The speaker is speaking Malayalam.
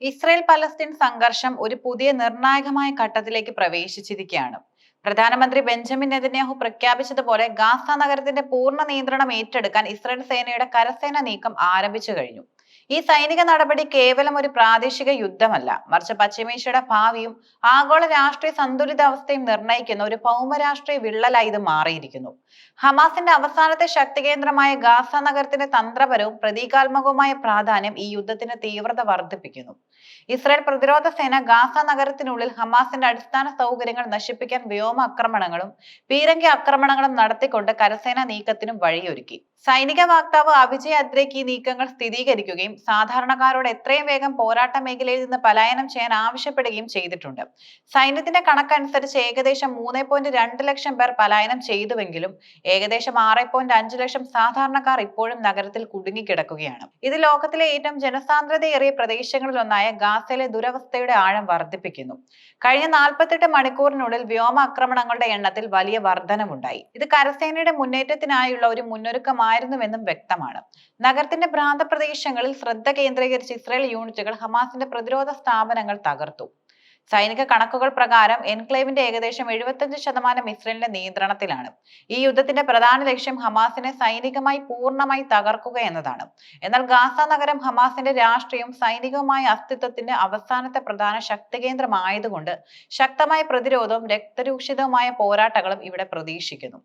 ഇസ്രയേൽ പലസ്തീൻ സംഘർഷം ഒരു പുതിയ നിർണായകമായ ഘട്ടത്തിലേക്ക് പ്രവേശിച്ചിരിക്കുകയാണ്. പ്രധാനമന്ത്രി ബെഞ്ചമിൻ നെതന്യാഹു പ്രഖ്യാപിച്ചതുപോലെ ഗാസ നഗരത്തിന്റെ പൂർണ്ണ നിയന്ത്രണം ഏറ്റെടുക്കാൻ ഇസ്രയേൽ സേനയുടെ കരസേന നീക്കം ആരംഭിച്ചു കഴിഞ്ഞു. ഈ സൈനിക നടപടി കേവലം ഒരു പ്രാദേശിക യുദ്ധമല്ല, മറിച്ച് പശ്ചിമേഷ്യയുടെ ഭാവിയും ആഗോള രാഷ്ട്രീയ സന്തുലിതാവസ്ഥയും നിർണ്ണയിക്കുന്ന ഒരു ഭൗമരാഷ്ട്രീയ വിള്ളലായി ഇത് മാറിയിരിക്കുന്നു. ഹമാസിന്റെ അവസാനത്തെ ശക്തി കേന്ദ്രമായ ഗാസ നഗരത്തിന്റെ തന്ത്രപരവും പ്രതീകാത്മകവുമായ പ്രാധാന്യം ഈ യുദ്ധത്തിന്റെ തീവ്രത വർദ്ധിപ്പിക്കുന്നു. ഇസ്രായേൽ പ്രതിരോധ സേന ഗാസ നഗരത്തിനുള്ളിൽ ഹമാസിന്റെ അടിസ്ഥാന സൗകര്യങ്ങൾ നശിപ്പിക്കാൻ വ്യോമ ആക്രമണങ്ങളും പീരങ്കി ആക്രമണങ്ങളും നടത്തിക്കൊണ്ട് കരസേന നീക്കത്തിനും വഴിയൊരുക്കി. സൈനിക വക്താവ് അഭിജയ് അദ്രേക്ക് ഈ നീക്കങ്ങൾ സ്ഥിരീകരിക്കുകയും സാധാരണക്കാരോട് എത്രയും വേഗം പോരാട്ട മേഖലയിൽ നിന്ന് പലായനം ചെയ്യാൻ ആവശ്യപ്പെടുകയും ചെയ്തിട്ടുണ്ട്. സൈന്യത്തിന്റെ കണക്കനുസരിച്ച് ഏകദേശം 3.2 ലക്ഷം പേർ പലായനം ചെയ്തുവെങ്കിലും ഏകദേശം 6.5 ലക്ഷം സാധാരണക്കാർ ഇപ്പോഴും നഗരത്തിൽ കുടുങ്ങിക്കിടക്കുകയാണ്. ഇത് ലോകത്തിലെ ഏറ്റവും ജനസാന്ദ്രതയേറിയ പ്രദേശങ്ങളിലൊന്നായ ഗാസയിലെ ദുരവസ്ഥയുടെ ആഴം വർദ്ധിപ്പിക്കുന്നു. കഴിഞ്ഞ 48 മണിക്കൂറിനുള്ളിൽ വ്യോമാക്രമണങ്ങളുടെ എണ്ണത്തിൽ വലിയ വർധനവുണ്ടായി. ഇത് കരസേനയുടെ മുന്നേറ്റത്തിനായുള്ള ഒരു മുന്നൊരുക്കമായിരുന്നുവെന്നും വ്യക്തമാണ്. നഗരത്തിന്റെ പ്രാന്തപ്രദേശങ്ങളിൽ ശ്രദ്ധ കേന്ദ്രീകരിച്ച് ഇസ്രായേൽ യൂണിറ്റുകൾ ഹമാസിന്റെ പ്രതിരോധ സ്ഥാപനങ്ങൾ തകർത്തു. സൈനിക കണക്കുകൾ പ്രകാരം എൻക്ലേവിന്റെ ഏകദേശം 75% ഇസ്രയേലിന്റെ നിയന്ത്രണത്തിലാണ്. ഈ യുദ്ധത്തിന്റെ പ്രധാന ലക്ഷ്യം ഹമാസിനെ സൈനികമായി പൂർണ്ണമായി തകർക്കുക എന്നതാണ്. എന്നാൽ ഗാസ നഗരം ഹമാസിന്റെ രാഷ്ട്രീയവും സൈനികവുമായ അസ്തിത്വത്തിന്റെ അവസാനത്തെ പ്രധാന ശക്തി കേന്ദ്രമായതുകൊണ്ട് ശക്തമായ പ്രതിരോധവും രക്തരൂക്ഷിതവുമായ പോരാട്ടങ്ങളും ഇവിടെ പ്രതീക്ഷിക്കുന്നു.